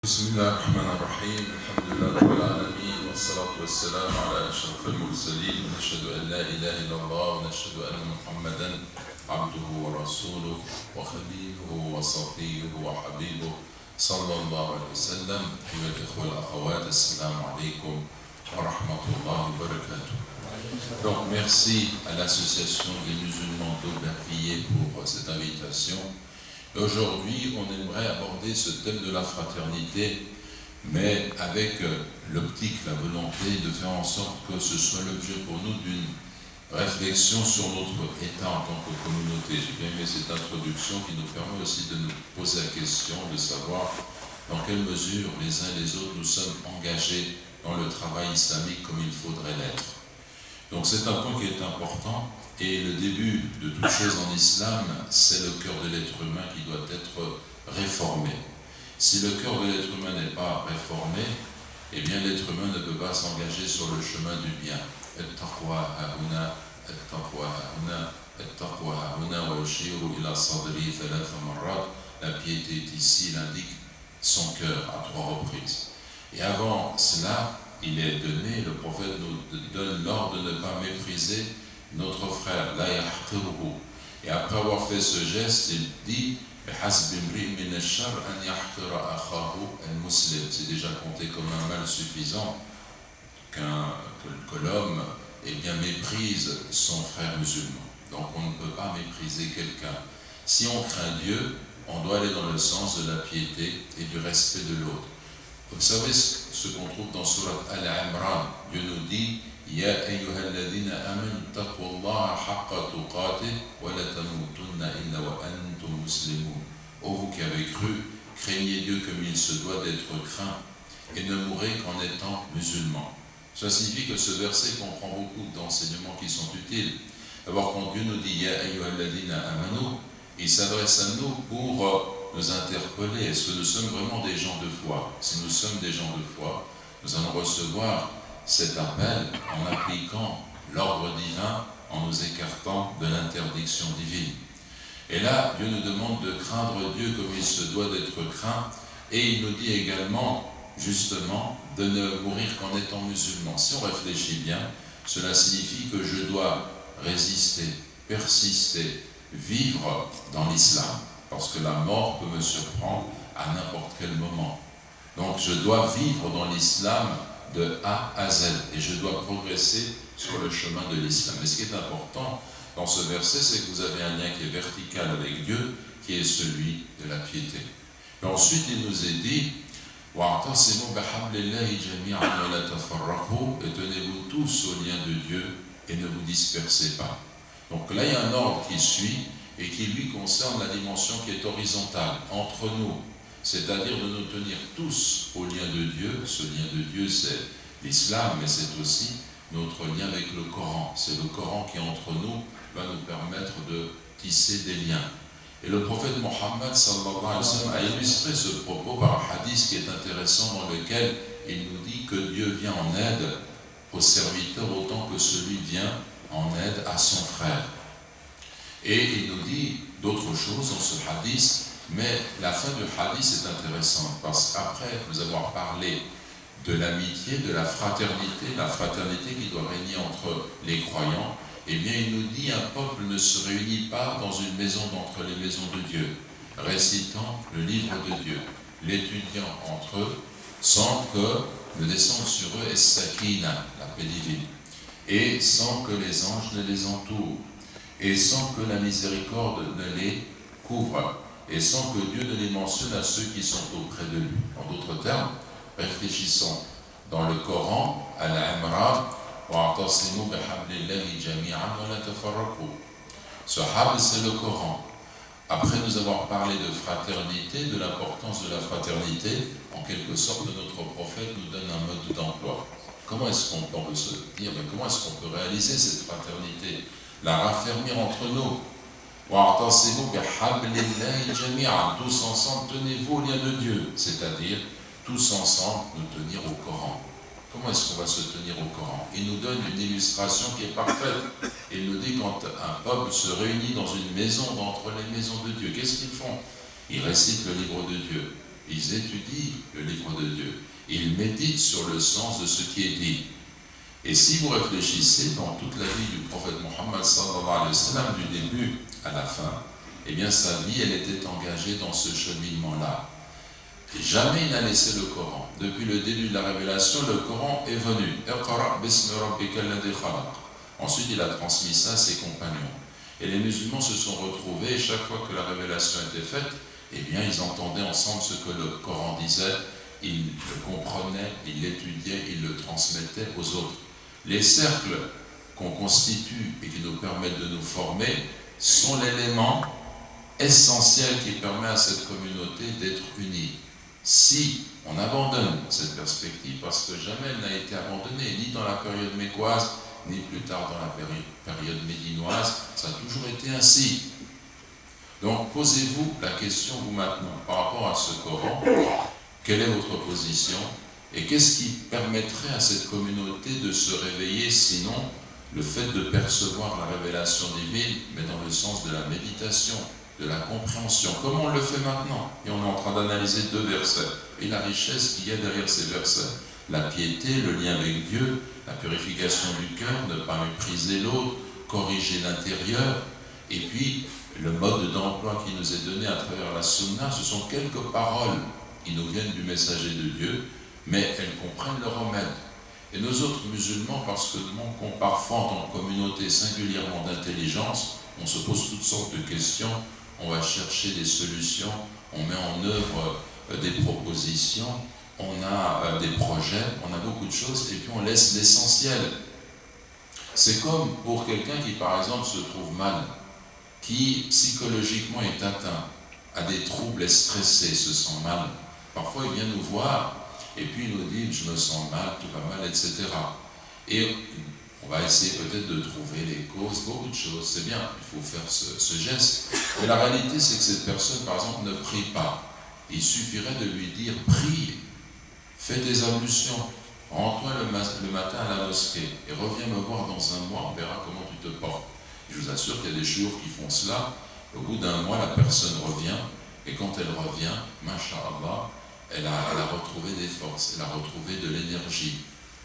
بسم الله الرحمن الرحيم الحمد لله رب العالمين والصلاة والسلام على أشرف المرسلين ونشهد أن لا إله إلا الله ونشهد أن محمدا عبده ورسوله وخليله وصفيه وحبيبه صلى الله عليه وسلم. أيها الإخوة والأخوات, السلام عليكم ورحمة الله وبركاته. Donc merci à l'association des musulmans d'Aubervilliers pour cette invitation. Aujourd'hui, on aimerait aborder ce thème de la fraternité, mais avec l'optique, la volonté de faire en sorte que ce soit l'objet pour nous d'une réflexion sur notre état en tant que communauté. J'ai bien aimé cette introduction qui nous permet aussi de nous poser la question de savoir dans quelle mesure les uns et les autres nous sommes engagés dans le travail islamique comme il faudrait l'être. Donc c'est un point qui est important, et le début de toute chose en islam, c'est le cœur de l'être humain qui doit être réformé. Si le cœur de l'être humain n'est pas réformé, eh bien l'être humain ne peut pas s'engager sur le chemin du bien. At-taqwa hahuna, at-taqwa hahuna, at-taqwa hahuna wa yushiru ila sadri thalatha marrat. La piété est ici, il indique son cœur à 3 reprises. Et avant cela, il est donné, le prophète nous donne l'ordre de ne pas mépriser notre frère, la yahqiruhu. Et après avoir fait ce geste, il dit c'est déjà compté comme un mal suffisant que l'homme méprise son frère musulman. Donc on ne peut pas mépriser quelqu'un. Si on craint Dieu, on doit aller dans le sens de la piété et du respect de l'autre. Vous savez ce qu'on trouve dans Surat Al-Imran. Dieu nous dit Ya ayyuhalladhina amanu taqullaha haqqa tuqatih wa la tamutunna illa wa antum muslimun. Ô vous qui avez cru, craignez Dieu comme il se doit d'être craint et ne mourrez qu'en étant musulmans. Ça signifie que ce verset comprend beaucoup d'enseignements qui sont utiles. D'abord, quand Dieu nous dit Ya ayyuhalladhina amanu, il s'adresse à nous pour nous interpeller. Est-ce que nous sommes vraiment des gens de foi? Si nous sommes des gens de foi, nous allons recevoir cet appel en appliquant l'ordre divin, en nous écartant de l'interdiction divine. Et là, Dieu nous demande de craindre Dieu comme il se doit d'être craint, et il nous dit également, justement, de ne mourir qu'en étant musulman. Si on réfléchit bien, cela signifie que je dois résister, persister, vivre dans l'islam, parce que la mort peut me surprendre à n'importe quel moment. Donc je dois vivre dans l'islam de A à Z, et je dois progresser sur le chemin de l'islam. Et ce qui est important dans ce verset, c'est que vous avez un lien qui est vertical avec Dieu, qui est celui de la piété. Et ensuite, il nous est dit et tenez-vous tous au lien de Dieu et ne vous dispersez pas. Donc là, il y a un ordre qui suit et qui lui concerne la dimension qui est horizontale entre nous, c'est-à-dire de nous tenir tous au lien de Dieu. Ce lien de Dieu, c'est l'islam, mais c'est aussi notre lien avec le Coran. C'est le Coran qui, entre nous, va nous permettre de tisser des liens. Et le prophète Mohammed sallallahu alayhi wa sallam a illustré ce propos par un hadith qui est intéressant, dans lequel il nous dit que Dieu vient en aide au serviteur autant que celui vient en aide à son frère. Et il nous dit d'autres choses dans ce hadith, mais la fin du hadith est intéressante, parce qu'après nous avoir parlé de l'amitié, de la fraternité qui doit régner entre les croyants, eh bien il nous dit un peuple ne se réunit pas dans une maison d'entre les maisons de Dieu, récitant le livre de Dieu, l'étudiant entre eux, sans que ne descende sur eux es-sakina, la paix divine, et sans que les anges ne les entourent, et sans que la miséricorde ne les couvre, et sans que Dieu ne les mentionne à ceux qui sont auprès de lui. En d'autres termes, réfléchissons. Dans le Coran, Al-Imran, ce habl, c'est le Coran. Après nous avoir parlé de fraternité, de l'importance de la fraternité, en quelque sorte, notre prophète nous donne un mode d'emploi. Comment est-ce qu'on peut se dire, mais comment est-ce qu'on peut réaliser cette fraternité, la raffermir entre nous? Tous ensemble, tenez-vous au lien de Dieu, c'est-à-dire tous ensemble nous tenir au Coran. Comment est-ce qu'on va se tenir au Coran? Il nous donne une illustration qui est parfaite. Il nous dit quand un peuple se réunit dans une maison d'entre les maisons de Dieu, qu'est-ce qu'ils font? Ils récitent le livre de Dieu. ils étudient le livre de Dieu, ils méditent sur le sens de ce qui est dit. Et si vous réfléchissez dans toute la vie du prophète Mohammed sallallahu alayhi wa sallam, du début à la fin, eh bien sa vie, elle était engagée dans ce cheminement-là. Et jamais il n'a laissé le Coran. Depuis le début de la révélation, le Coran est venu. Iqra bismi rabbika alladhi khalaq. Ensuite, il a transmis ça à ses compagnons. Et les musulmans se sont retrouvés, et chaque fois que la révélation était faite, eh bien, ils entendaient ensemble ce que le Coran disait, ils le comprenaient, ils l'étudiaient, ils le transmettaient aux autres. Les cercles qu'on constitue et qui nous permettent de nous former sont l'élément essentiel qui permet à cette communauté d'être unie. Si on abandonne cette perspective, parce que jamais elle n'a été abandonnée, ni dans la période mécoise, ni plus tard dans la période médinoise, ça a toujours été ainsi. Donc posez-vous la question, vous maintenant, par rapport à ce Coran, quelle est votre position et qu'est-ce qui permettrait à cette communauté de se réveiller, sinon le fait de percevoir la révélation divine, mais dans le sens de la méditation, de la compréhension, comme on le fait maintenant. Et on est en train d'analyser 2 versets. Et la richesse qu'il y a derrière ces versets. La piété, le lien avec Dieu, la purification du cœur, ne pas mépriser l'autre, corriger l'intérieur. Et puis, le mode d'emploi qui nous est donné à travers la sunna, ce sont quelques paroles qui nous viennent du messager de Dieu, mais elles comprennent le remède. Et nos autres musulmans, parce que nous manquons parfois en tant que communauté singulièrement d'intelligence, on se pose toutes sortes de questions, on va chercher des solutions, on met en œuvre des propositions, on a des projets, on a beaucoup de choses, et puis on laisse l'essentiel. C'est comme pour quelqu'un qui, par exemple, se trouve mal, qui psychologiquement est atteint, a des troubles, est stressé, se sent mal. Parfois, il vient nous voir, et puis il nous dit « je me sens mal, tout va mal, etc. » Et on va essayer peut-être de trouver les causes, beaucoup de choses, c'est bien, il faut faire ce geste. Mais la réalité, c'est que cette personne, par exemple, ne prie pas. Il suffirait de lui dire « prie, fais des ablutions, rends-toi le matin à la mosquée et reviens me voir dans un mois, on verra comment tu te portes. » Je vous assure qu'il y a des chouours qui font cela. Au bout d'un mois, la personne revient, et quand elle revient, masha'Allah, elle a retrouvé des forces, elle a retrouvé de l'énergie.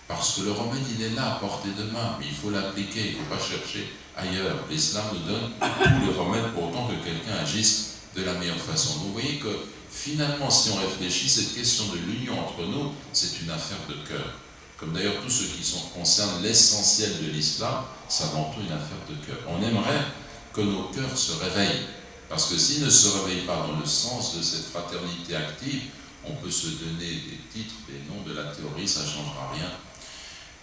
Parce que le remède, il est là, à portée de main, mais il faut l'appliquer, il ne faut pas chercher ailleurs. L'islam nous donne tous les remèdes pour autant que quelqu'un agisse de la meilleure façon. Vous voyez que finalement, si on réfléchit, cette question de l'union entre nous, c'est une affaire de cœur. Comme d'ailleurs tout ce qui concerne l'essentiel de l'islam, c'est avant tout une affaire de cœur. On aimerait que nos cœurs se réveillent, parce que s'ils ne se réveillent pas dans le sens de cette fraternité active, on peut se donner des titres, des noms de la théorie, ça ne changera rien.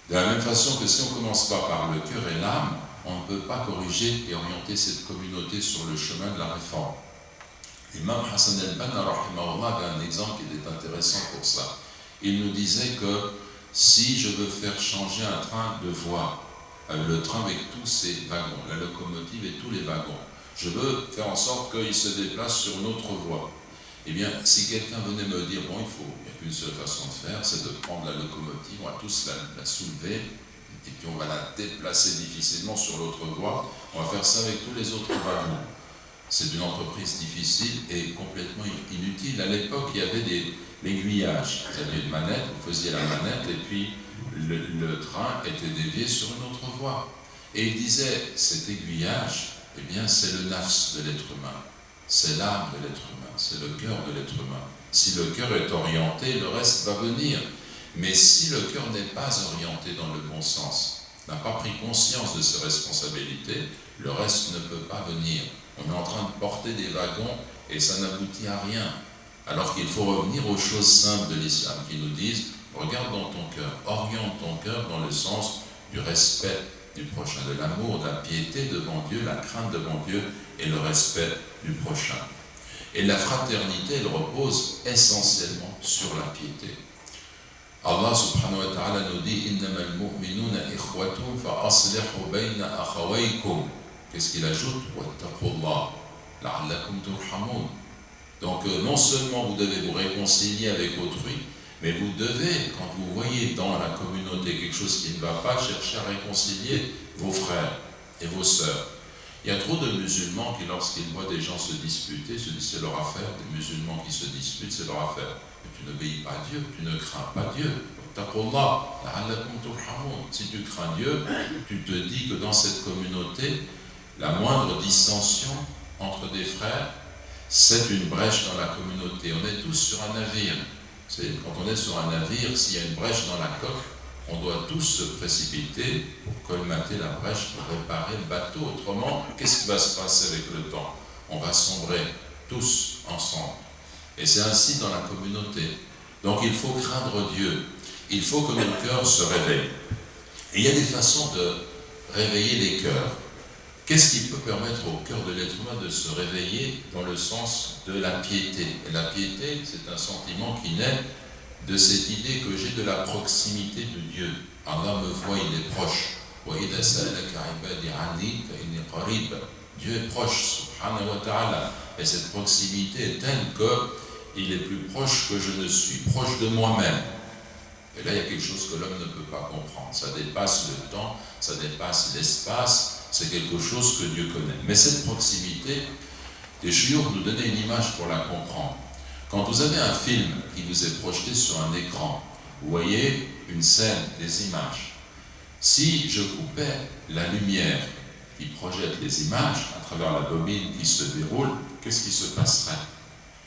De la même façon que si on ne commence pas par le cœur et l'âme, on ne peut pas corriger et orienter cette communauté sur le chemin de la réforme. L'imam Hassan al-Banna avait un exemple qui était intéressant pour ça. Il nous disait que si je veux faire changer un train de voie, le train avec tous ses wagons, la locomotive et tous les wagons, je veux faire en sorte qu'il se déplace sur une autre voie. Eh bien, si quelqu'un venait me dire, bon, il n'y a qu'une seule façon de faire, c'est de prendre la locomotive, on va tous la soulever, et puis on va la déplacer difficilement sur l'autre voie, on va faire ça avec tous les autres wagons. C'est une entreprise difficile et complètement inutile. À l'époque, il y avait l'aiguillage. Vous aviez une manette, vous faisiez la manette, et puis le train était dévié sur une autre voie. Et il disait, cet aiguillage, eh bien, c'est le nafs de l'être humain. C'est l'âme de l'être humain, c'est le cœur de l'être humain. Si le cœur est orienté, le reste va venir. Mais si le cœur n'est pas orienté dans le bon sens, n'a pas pris conscience de ses responsabilités, le reste ne peut pas venir. On est en train de porter des wagons et ça n'aboutit à rien. Alors qu'il faut revenir aux choses simples de l'islam qui nous disent, regarde dans ton cœur, oriente ton cœur dans le sens du respect du prochain, de l'amour, de la piété devant Dieu, la crainte devant Dieu et le respect du prochain. Et la fraternité, elle repose essentiellement sur la piété. Allah subhanahu wa ta'ala nous dit innamal mu'minuna ikhwatun fa aslihu bayna akhawaykum. Qu'est-ce qu'il ajoute? Wattaqullah la'allakum turhamun. Donc non seulement vous devez vous réconcilier avec autrui, mais vous devez, quand vous voyez dans la communauté quelque chose qui ne va pas, chercher à réconcilier vos frères et vos sœurs. Il y a trop de musulmans qui, lorsqu'ils voient des gens se disputer, se disent c'est leur affaire. Des musulmans qui se disputent, c'est leur affaire. Mais tu n'obéis pas à Dieu, tu ne crains pas Dieu. Si tu crains Dieu, tu te dis que dans cette communauté, la moindre dissension entre des frères, c'est une brèche dans la communauté. On est tous sur un navire. Quand on est sur un navire, s'il y a une brèche dans la coque, on doit tous se précipiter pour colmater la brèche, pour réparer le bateau. Autrement, qu'est-ce qui va se passer avec le temps? On va sombrer tous ensemble. Et c'est ainsi dans la communauté. Donc il faut craindre Dieu. Il faut que nos cœurs se réveillent. Et il y a des façons de réveiller les cœurs. Qu'est-ce qui peut permettre au cœur de l'être humain de se réveiller dans le sens de la piété? Et la piété, c'est un sentiment qui naît de cette idée que j'ai de la proximité de Dieu. Allah me voit, il est proche. Dieu est proche, subhanahu wa ta'ala. Et cette proximité est telle qu'il est plus proche que je ne suis, proche de moi-même. Et là, il y a quelque chose que l'homme ne peut pas comprendre. Ça dépasse le temps, ça dépasse l'espace, c'est quelque chose que Dieu connaît. Mais cette proximité, les chouyours nous donnaient une image pour la comprendre. Quand vous avez un film qui vous est projeté sur un écran, vous voyez une scène, des images. Si je coupais la lumière qui projette les images à travers la bobine qui se déroule, qu'est-ce qui se passerait?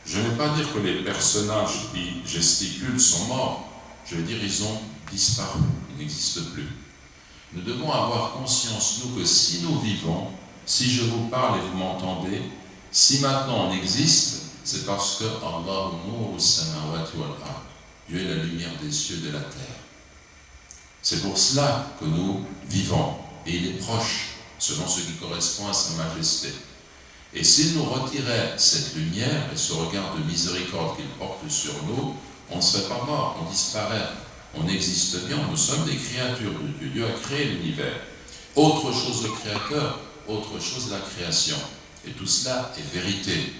Je ne vais pas dire que les personnages qui gesticulent sont morts. Je veux dire, ils ont disparu, ils n'existent plus. Nous devons avoir conscience, nous, que si nous vivons, si je vous parle et vous m'entendez, si maintenant on existe, c'est parce que Allah nuru samawati wal ard. Dieu est la lumière des cieux et de la terre. C'est pour cela que nous vivons. Et il est proche, selon ce qui correspond à sa majesté. Et s'il nous retirait cette lumière et ce regard de miséricorde qu'il porte sur nous, on ne serait pas mort, on disparaît. On existe bien, nous sommes des créatures de Dieu. Dieu a créé l'univers. Autre chose le créateur, autre chose la création. Et tout cela est vérité.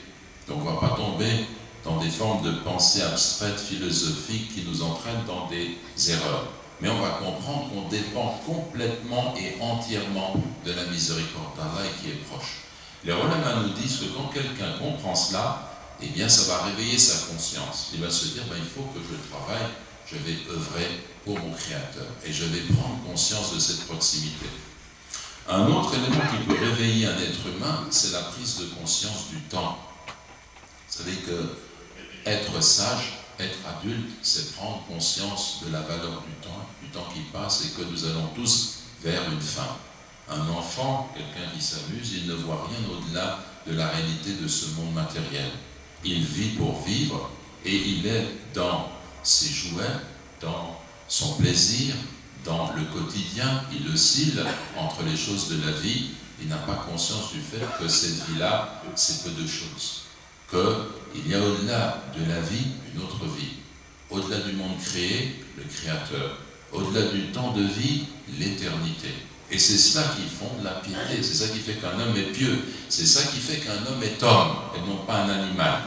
Donc on ne va pas tomber dans des formes de pensée abstraites, philosophiques qui nous entraînent dans des erreurs. Mais on va comprendre qu'on dépend complètement et entièrement de la miséricorde d'Allah et qui est proche. Les ulama nous disent que quand quelqu'un comprend cela, eh bien ça va réveiller sa conscience. Il va se dire, il faut que je travaille, je vais œuvrer pour mon Créateur et je vais prendre conscience de cette proximité. Un autre élément qui peut réveiller un être humain, c'est la prise de conscience du temps. Vous savez que être sage, être adulte, c'est prendre conscience de la valeur du temps qui passe et que nous allons tous vers une fin. Un enfant, quelqu'un qui s'amuse, il ne voit rien au-delà de la réalité de ce monde matériel. Il vit pour vivre et il est dans ses jouets, dans son plaisir, dans le quotidien. Il oscille entre les choses de la vie. Il n'a pas conscience du fait que cette vie-là, c'est peu de choses. Qu'il y a au-delà de la vie, une autre vie. Au-delà du monde créé, le Créateur. Au-delà du temps de vie, l'éternité. Et c'est cela qui fonde la piété, c'est ça qui fait qu'un homme est pieux, c'est ça qui fait qu'un homme est homme et non pas un animal.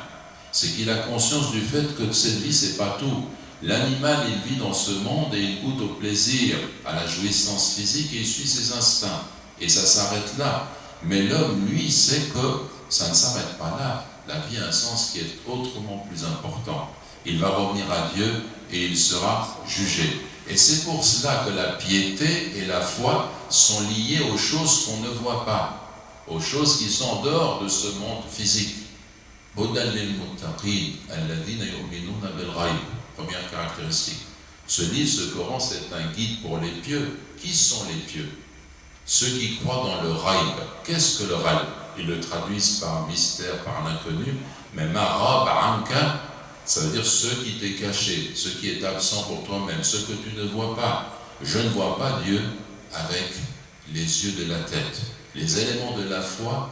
C'est qu'il a conscience du fait que cette vie, c'est pas tout. L'animal, il vit dans ce monde et il goûte au plaisir, à la jouissance physique et il suit ses instincts. Et ça s'arrête là. Mais l'homme, lui, sait que ça ne s'arrête pas là. La vie a un sens qui est autrement plus important. Il va revenir à Dieu et il sera jugé. Et c'est pour cela que la piété et la foi sont liées aux choses qu'on ne voit pas, aux choses qui sont en dehors de ce monde physique. Première caractéristique. Ce livre, ce Coran, c'est un guide pour les pieux. Qui sont les pieux? Ceux qui croient dans le raïb. Qu'est-ce que le raïb? Ils le traduisent par mystère, par l'inconnu, mais mara baranka, ça veut dire ce qui t'est caché, ce qui est absent pour toi-même, ce que tu ne vois pas. Je ne vois pas Dieu avec les yeux de la tête. Les éléments de la foi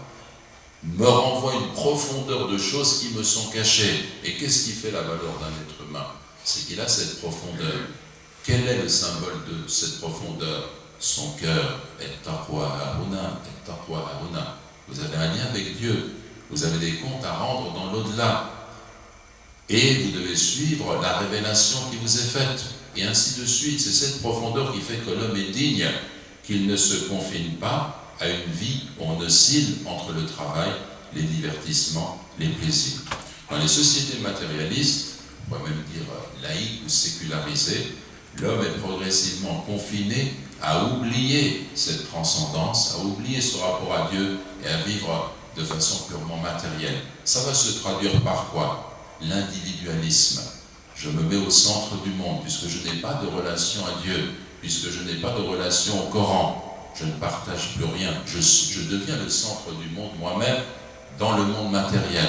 me renvoient une profondeur de choses qui me sont cachées. Et qu'est-ce qui fait la valeur d'un être humain? C'est qu'il a cette profondeur. Quel est le symbole de cette profondeur? Son cœur. Et-taqwa hauna, et-taqwa hauna. Vous avez un lien avec Dieu. Vous avez des comptes à rendre dans l'au-delà. Et vous devez suivre la révélation qui vous est faite. Et ainsi de suite. C'est cette profondeur qui fait que l'homme est digne, qu'il ne se confine pas à une vie où on oscille entre le travail, les divertissements, les plaisirs. Dans les sociétés matérialistes, on pourrait même dire laïques ou sécularisées, l'homme est progressivement confiné à oublier cette transcendance, à oublier ce rapport à Dieu et à vivre de façon purement matérielle. Ça va se traduire par quoi? L'individualisme. Je me mets au centre du monde, puisque je n'ai pas de relation à Dieu, puisque je n'ai pas de relation au Coran. Je ne partage plus rien. Je deviens le centre du monde moi-même dans le monde matériel.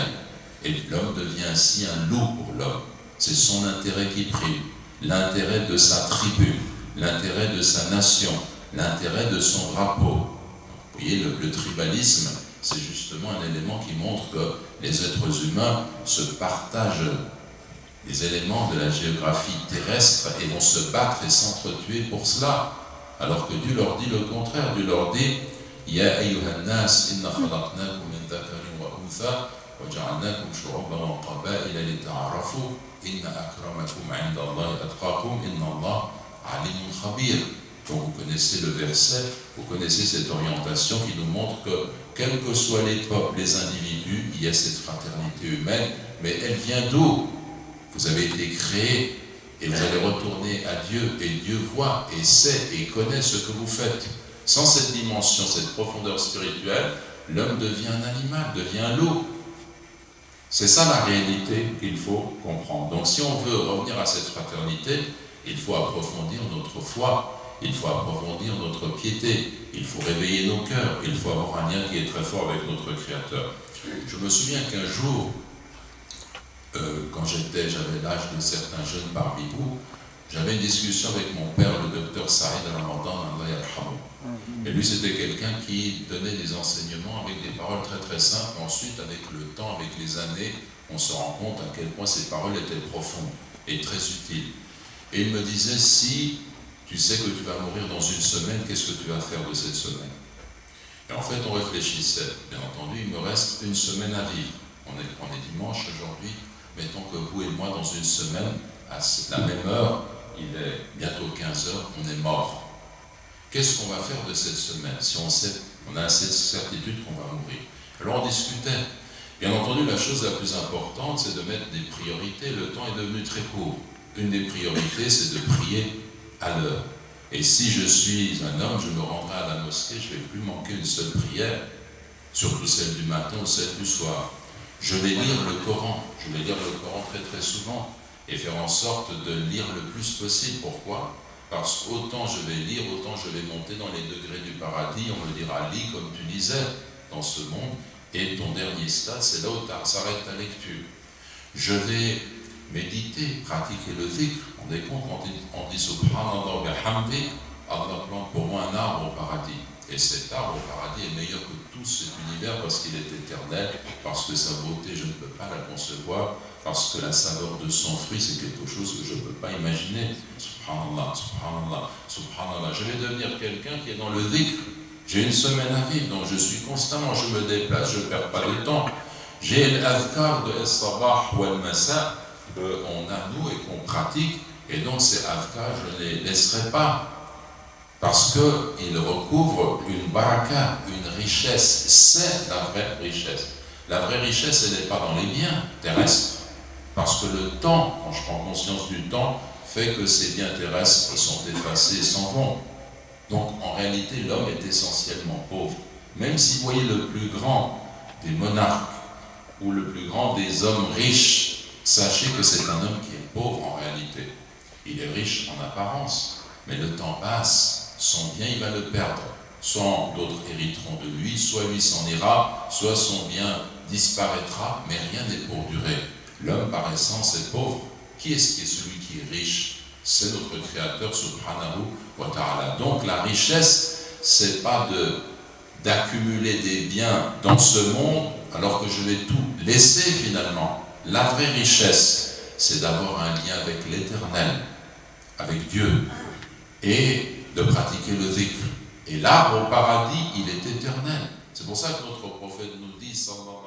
Et l'homme devient ainsi un loup pour l'homme. C'est son intérêt qui prime, l'intérêt de sa tribu, l'intérêt de sa nation, l'intérêt de son drapeau. Vous voyez, le tribalisme, c'est justement un élément qui montre que les êtres humains se partagent les éléments de la géographie terrestre et vont se battre et s'entretuer pour cela. Alors que Dieu leur dit le contraire. Dieu leur dit « Ya ayyuhan nas, inna khalaqnakum min dhakarin wa untha, wa ja'alnakum shu'uban wa qaba'ila lita'arafu, inna akramakum 'inda Allahi atqakum, inna Allah alimun khabir » Donc vous connaissez le verset, vous connaissez cette orientation qui nous montre que, quelle que soit l'époque, les individus, il y a cette fraternité humaine, mais elle vient d'où? Vous avez été créés et vous allez retourner à Dieu, et Dieu voit et sait et connaît ce que vous faites. Sans cette dimension, cette profondeur spirituelle, l'homme devient un animal, devient un loup. C'est ça la réalité qu'il faut comprendre. Donc si on veut revenir à cette fraternité, il faut approfondir notre foi, il faut approfondir notre piété, il faut réveiller nos cœurs, il faut avoir un lien qui est très fort avec notre Créateur. Je me souviens qu'un jour, quand j'avais l'âge de certains jeunes parmi vous, j'avais une discussion avec mon père, le docteur Saïd Ramadan, et lui c'était quelqu'un qui donnait des enseignements avec des paroles très très simples. Ensuite, avec le temps, avec les années, on se rend compte à quel point ces paroles étaient profondes et très utiles. Et il me disait, si tu sais que tu vas mourir dans une semaine, qu'est-ce que tu vas faire de cette semaine? Et en fait, on réfléchissait. Bien entendu, il me reste une semaine à vivre. On est dimanche aujourd'hui. Mettons que vous et moi, dans une semaine, à la même heure, il est bientôt 15 heures, on est mort. Qu'est-ce qu'on va faire de cette semaine si on sait, on a cette certitude qu'on va mourir? Alors on discutait. Bien entendu, la chose la plus importante, c'est de mettre des priorités. Le temps est devenu très court. Une des priorités, c'est de prier à l'heure. Et si je suis un homme, je me rendrai à la mosquée, je ne vais plus manquer une seule prière, surtout celle du matin ou celle du soir. Je vais lire le Coran, je vais lire le Coran très très souvent et faire en sorte de lire le plus possible. Pourquoi? Parce qu'autant je vais lire, autant je vais monter dans les degrés du paradis. On me dira, lis comme tu lisais dans ce monde, et ton dernier stade, c'est là où s'arrête ta lecture. Je vais méditer, pratiquer le dhikr. On est compte quand on dit Subhanallah wa bihamdi, Allah plante pour moi un arbre au paradis. Et cet arbre au paradis est meilleur que tout cet univers parce qu'il est éternel, parce que sa beauté, je ne peux pas la concevoir, parce que la saveur de son fruit, c'est quelque chose que je ne peux pas imaginer. Subhanallah, subhanallah, subhanallah. Je vais devenir quelqu'un qui est dans le dhikr. J'ai une semaine à vivre, donc je suis constamment, je me déplace, je ne perds pas de temps. J'ai l'adhkar de As-Sabah ou Al-Masa qu'on a nous et qu'on pratique, et donc ces adhkar, je ne les laisserai pas. Parce qu'il recouvre une baraka, une richesse. C'est la vraie richesse. La vraie richesse, elle n'est pas dans les biens terrestres. Parce que le temps, quand je prends conscience du temps, fait que ces biens terrestres sont effacés et s'en vont. Donc en réalité, l'homme est essentiellement pauvre. Même si vous voyez le plus grand des monarques ou le plus grand des hommes riches, sachez que c'est un homme qui est pauvre en réalité. Il est riche en apparence, mais le temps passe. Son bien, il va le perdre. Soit d'autres hériteront de lui, soit lui s'en ira, soit son bien disparaîtra, mais rien n'est pour durer. L'homme, par essence, est pauvre. Qui est-ce qui est celui qui est riche? C'est notre Créateur, subhanahu wa ta'ala. Donc la richesse, c'est pas d'accumuler des biens dans ce monde, alors que je vais tout laisser finalement. La vraie richesse, c'est d'avoir un lien avec l'éternel, avec Dieu, et de pratiquer le dhikr. Et l'arbre au paradis, il est éternel. C'est pour ça que notre prophète nous dit, sallallahu